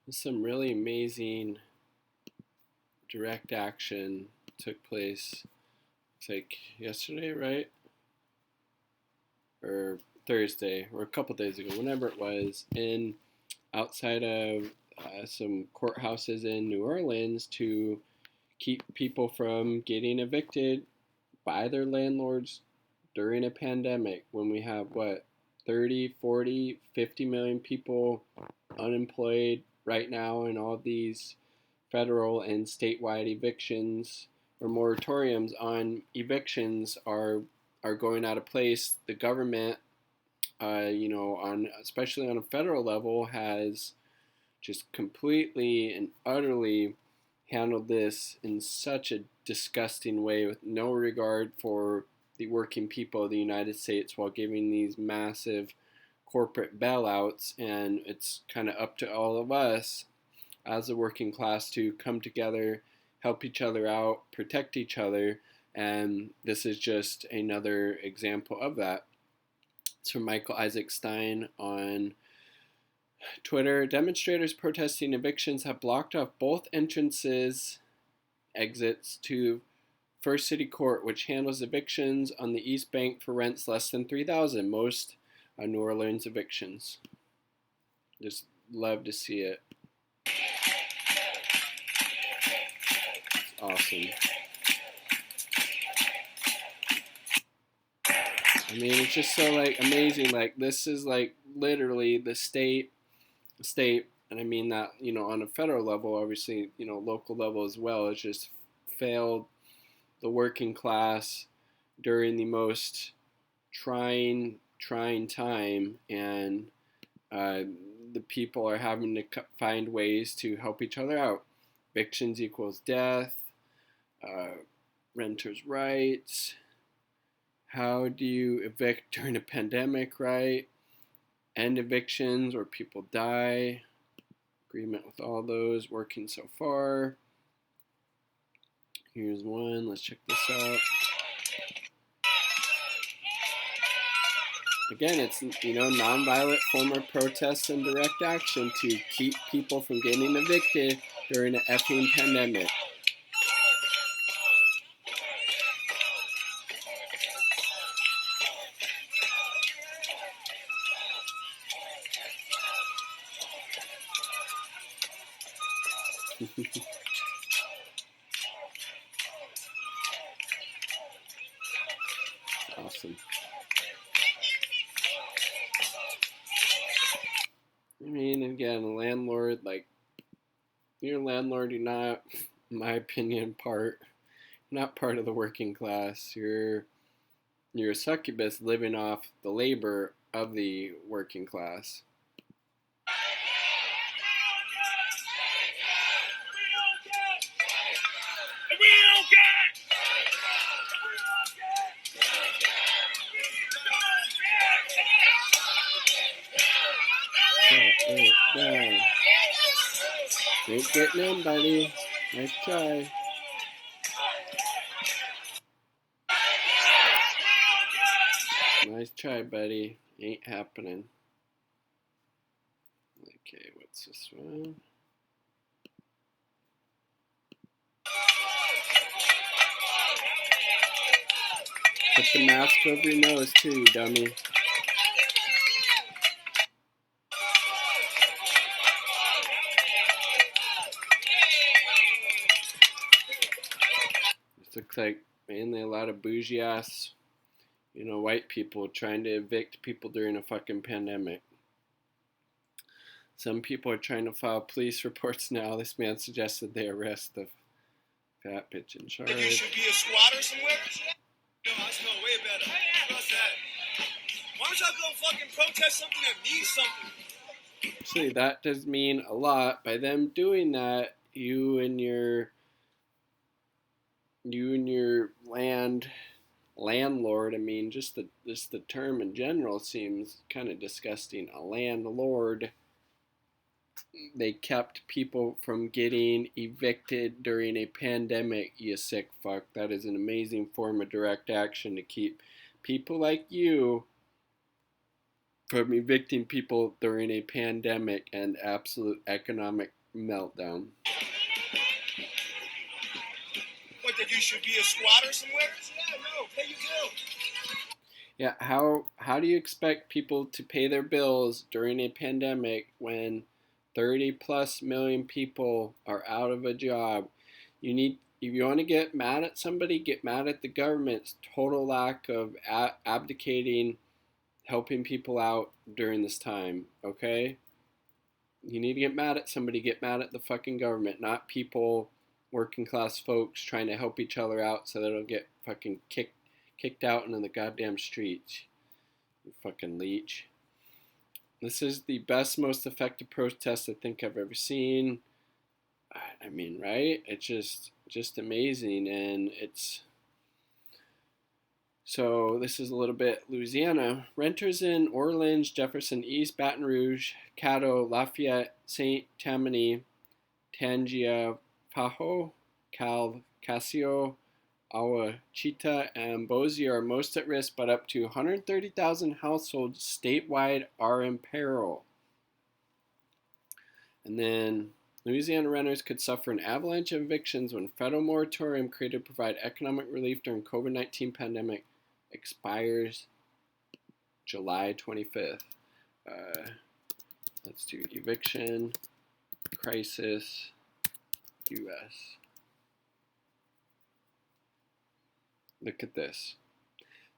Some really amazing direct action took place. It's like yesterday, right? Or Thursday, or a couple days ago, whenever it was, in outside of some courthouses in New Orleans to keep people from getting evicted by their landlords during a pandemic when we have what 30, 40, 50 million people unemployed right now, and all these federal and statewide evictions or moratoriums on evictions are going out of place. The government, on especially on a federal level, has just completely and utterly handled this in such a disgusting way with no regard for the working people of the United States while giving these massive corporate bailouts. And it's kind of up to all of us as a working class to come together, help each other out, protect each other. And this is just another example of that. It's from Michael Isaac Stein on Twitter. Demonstrators protesting evictions have blocked off both exits to First City Court, which handles evictions on the East Bank for rents less than $3,000. Most New Orleans evictions. Just love to see it. It's awesome. I mean, it's just so like amazing. Like this is like literally the state, and I mean that on a federal level, obviously local level as well. It's just failed the working class during the most trying time, and the people are having to find ways to help each other out. Evictions equals death, renters' rights. How do you evict during a pandemic, right? End evictions or people die. Agreement with all those working so far. Here's one. Let's check this out. Again, it's nonviolent form of protest and direct action to keep people from getting evicted during an effing pandemic. Awesome. I mean, again, a landlord, like, you're a landlord, you're not, in my opinion, not part of the working class. You're a succubus living off the labor of the working class. Down. Ain't getting in, buddy. Nice try. Nice try, buddy. Ain't happening. Okay, what's this one? Put the mask over your nose too, you dummy. This looks like mainly a lot of bougie ass, white people trying to evict people during a fucking pandemic. Some people are trying to file police reports now. This man suggested they arrest the fat bitch in charge. Maybe you should be a squatter somewhere? No, I smell way better. How's that? Why don't y'all go fucking protest something that means something? Actually, that does mean a lot. By them doing that, you and your landlord, I mean, just the term in general seems kind of disgusting. A landlord. They kept people from getting evicted during a pandemic, you sick fuck. That is an amazing form of direct action to keep people like you from evicting people during a pandemic and absolute economic meltdown. What, that you should be a squatter somewhere? Yeah, no, pay your bill. Yeah, how do you expect people to pay their bills during a pandemic when 30 plus million people are out of a job? If you want to get mad at somebody, get mad at the government's total lack of abdicating, helping people out during this time, okay? You need to get mad at somebody, get mad at the fucking government, not people, working class folks trying to help each other out so they don't get fucking kicked out into the goddamn streets. You fucking leech. This is the best, most effective protest I think I've ever seen. I mean, right? It's just amazing, and it's so. This is a little bit Louisiana. Renters in Orleans, Jefferson East, Baton Rouge, Caddo, Lafayette, Saint Tammany, Tangia, Fajo, Casio, Ouachita, and Boise are most at risk, but up to 130,000 households statewide are in peril. And then Louisiana renters could suffer an avalanche of evictions when federal moratorium created to provide economic relief during COVID-19 pandemic expires July 25th. Let's do eviction crisis U.S. Look at this.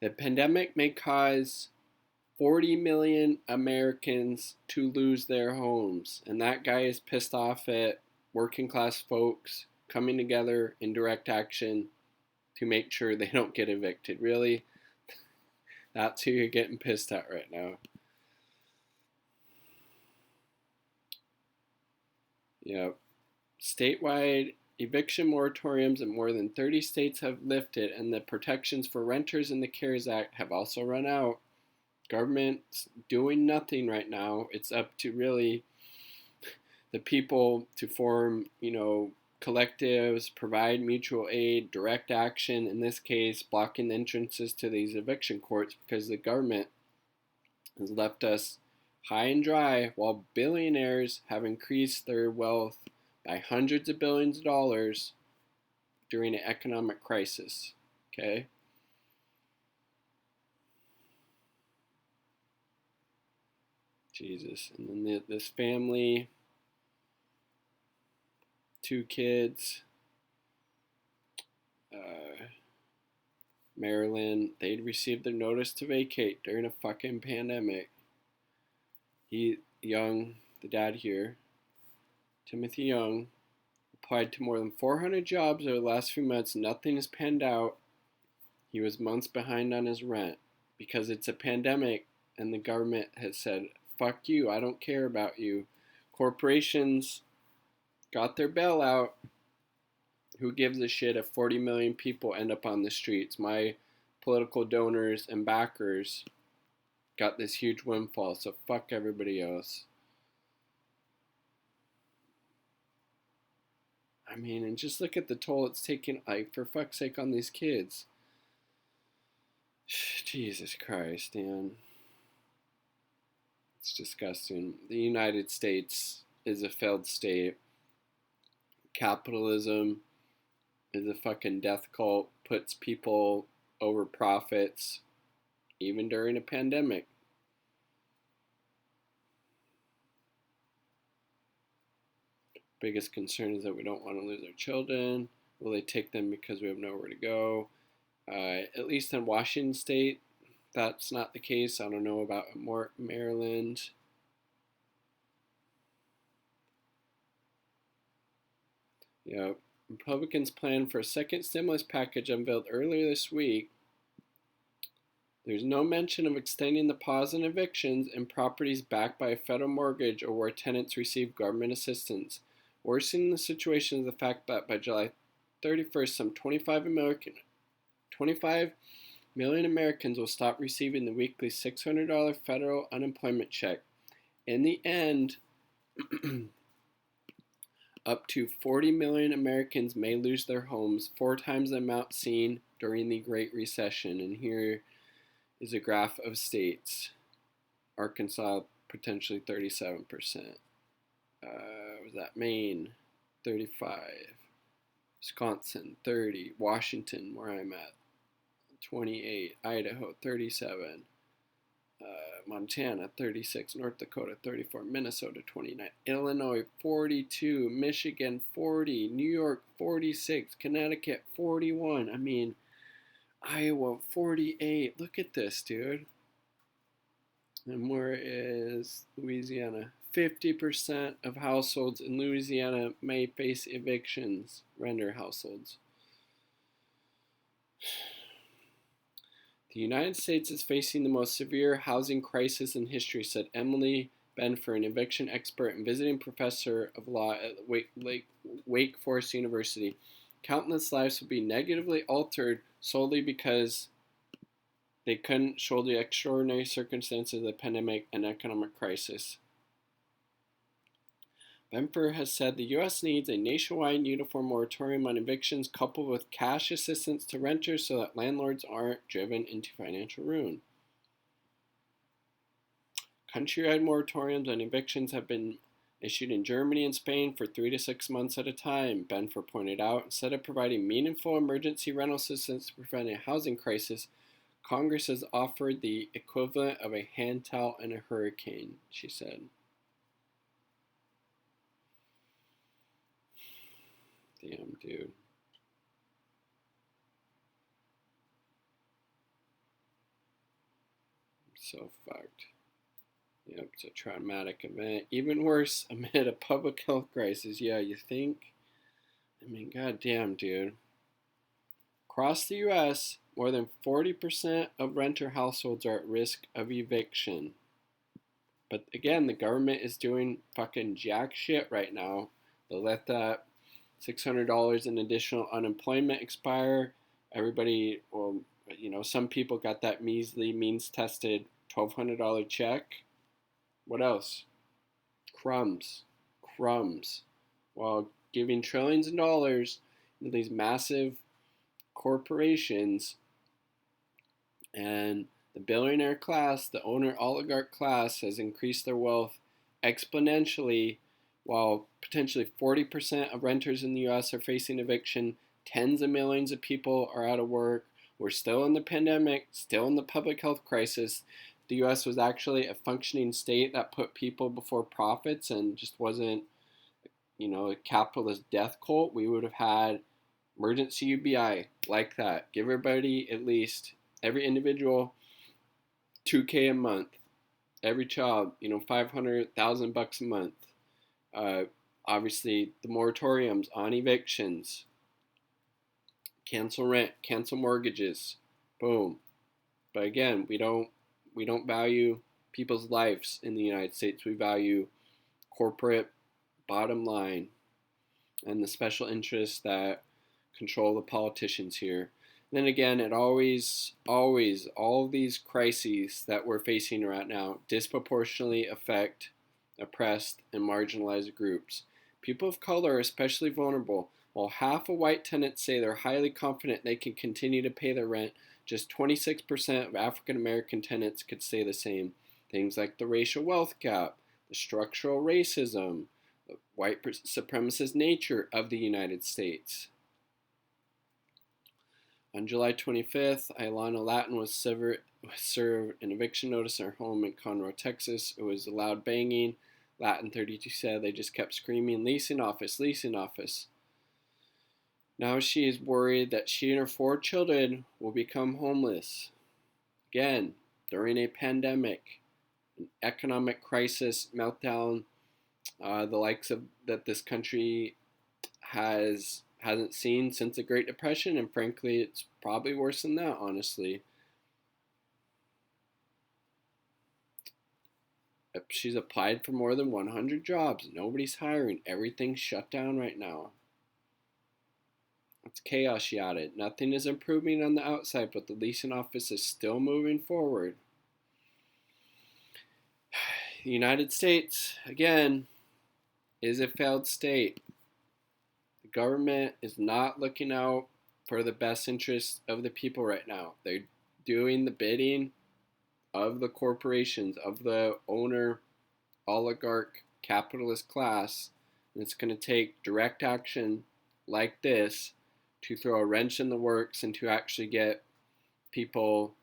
The pandemic may cause 40 million Americans to lose their homes. And that guy is pissed off at working class folks coming together in direct action to make sure they don't get evicted. Really? That's who you're getting pissed at right now. Yep. Statewide eviction moratoriums in more than 30 states have lifted, and the protections for renters in the CARES Act have also run out. Government's doing nothing right now. It's up to really the people to form, collectives, provide mutual aid, direct action, in this case, blocking the entrances to these eviction courts because the government has left us high and dry while billionaires have increased their wealth by hundreds of billions of dollars during an economic crisis. Okay? Jesus. And then this family, 2 kids, Maryland, they'd received their notice to vacate during a fucking pandemic. Young, the dad here, Timothy Young, applied to more than 400 jobs over the last few months. Nothing has panned out. He was months behind on his rent because it's a pandemic and the government has said, fuck you, I don't care about you. Corporations got their bailout. Who gives a shit if 40 million people end up on the streets? My political donors and backers got this huge windfall, so fuck everybody else. I mean, and just look at the toll it's taking, for fuck's sake, on these kids. Jesus Christ, man. It's disgusting. The United States is a failed state. Capitalism is a fucking death cult, puts people over profits, even during a pandemic. Biggest concern is that we don't want to lose our children. Will they take them because we have nowhere to go? At least in Washington State, that's not the case. I don't know about Maryland. Yep. Republicans' plan for a second stimulus package unveiled earlier this week. There's no mention of extending the pause in evictions in properties backed by a federal mortgage or where tenants receive government assistance. Worsening the situation is the fact that by July 31st, some 25 million Americans will stop receiving the weekly $600 federal unemployment check. In the end, up to 40 million Americans may lose their homes, 4 times the amount seen during the Great Recession. And here is a graph of states. Arkansas potentially 37%. Was that Maine 35, Wisconsin 30, Washington where I'm at 28, Idaho 37, Montana 36, North Dakota 34, Minnesota 29, Illinois 42, Michigan 40, New York 46, Connecticut 41. I mean, Iowa 48. Look at this, dude. And where is Louisiana? 50% of households in Louisiana may face evictions, renter households. The United States is facing the most severe housing crisis in history, said Emily Benfer, an eviction expert and visiting professor of law at Wake Forest University. Countless lives will be negatively altered solely because they couldn't shoulder the extraordinary circumstances of the pandemic and economic crisis. Benfer has said the U.S. needs a nationwide uniform moratorium on evictions coupled with cash assistance to renters so that landlords aren't driven into financial ruin. Countrywide moratoriums on evictions have been issued in Germany and Spain for 3 to 6 months at a time, Benfer pointed out. Instead of providing meaningful emergency rental assistance to prevent a housing crisis, Congress has offered the equivalent of a hand towel in a hurricane, she said. Damn, dude. I'm so fucked. Yep, it's a traumatic event. Even worse, amid a public health crisis. Yeah, you think? I mean, goddamn, dude. Across the U.S., more than 40% of renter households are at risk of eviction. But again, the government is doing fucking jack shit right now. They'll let that $600 in additional unemployment expire. Everybody, well, some people got that measly, means-tested $1,200 check. What else? Crumbs. While giving trillions of dollars to these massive corporations and the billionaire class, the owner oligarch class has increased their wealth exponentially, while potentially 40% of renters in the U.S. are facing eviction. Tens of millions of people are out of work. We're still in the pandemic, still in the public health crisis. The U.S. was actually a functioning state that put people before profits and just wasn't, a capitalist death cult. We would have had emergency UBI like that. Give everybody at least, every individual, $2K a month. Every child, $500,000 a month. Obviously, the moratoriums on evictions. Cancel rent, cancel mortgages. Boom. But again, we don't value people's lives in the United States. We value corporate bottom line and the special interests that control the politicians here. And then again, it always, all of these crises that we're facing right now disproportionately affect oppressed and marginalized groups. People of color are especially vulnerable. While half of white tenants say they're highly confident they can continue to pay their rent, just 26% of African American tenants could say the same. Things like the racial wealth gap, the structural racism, the white supremacist nature of the United States. On July 25th, Ilana Latin was served an eviction notice in her home in Conroe, Texas. It was loud banging. Latin 32 said they just kept screaming, leasing office, leasing office. Now she is worried that she and her 4 children will become homeless. Again, during a pandemic, an economic crisis, meltdown, the likes of that this country hasn't seen since the Great Depression, and frankly, it's probably worse than that, honestly. She's applied for more than 100 jobs. Nobody's hiring. Everything's shut down right now. It's chaos, she added. Nothing is improving on the outside, but the leasing office is still moving forward. The United States, again, is a failed state. The government is not looking out for the best interests of the people right now. They're doing the bidding of the corporations, of the owner, oligarch, capitalist class. And it's going to take direct action like this to throw a wrench in the works and to actually get people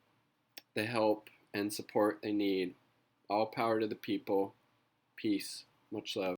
the help and support they need. All power to the people. Peace. Much love.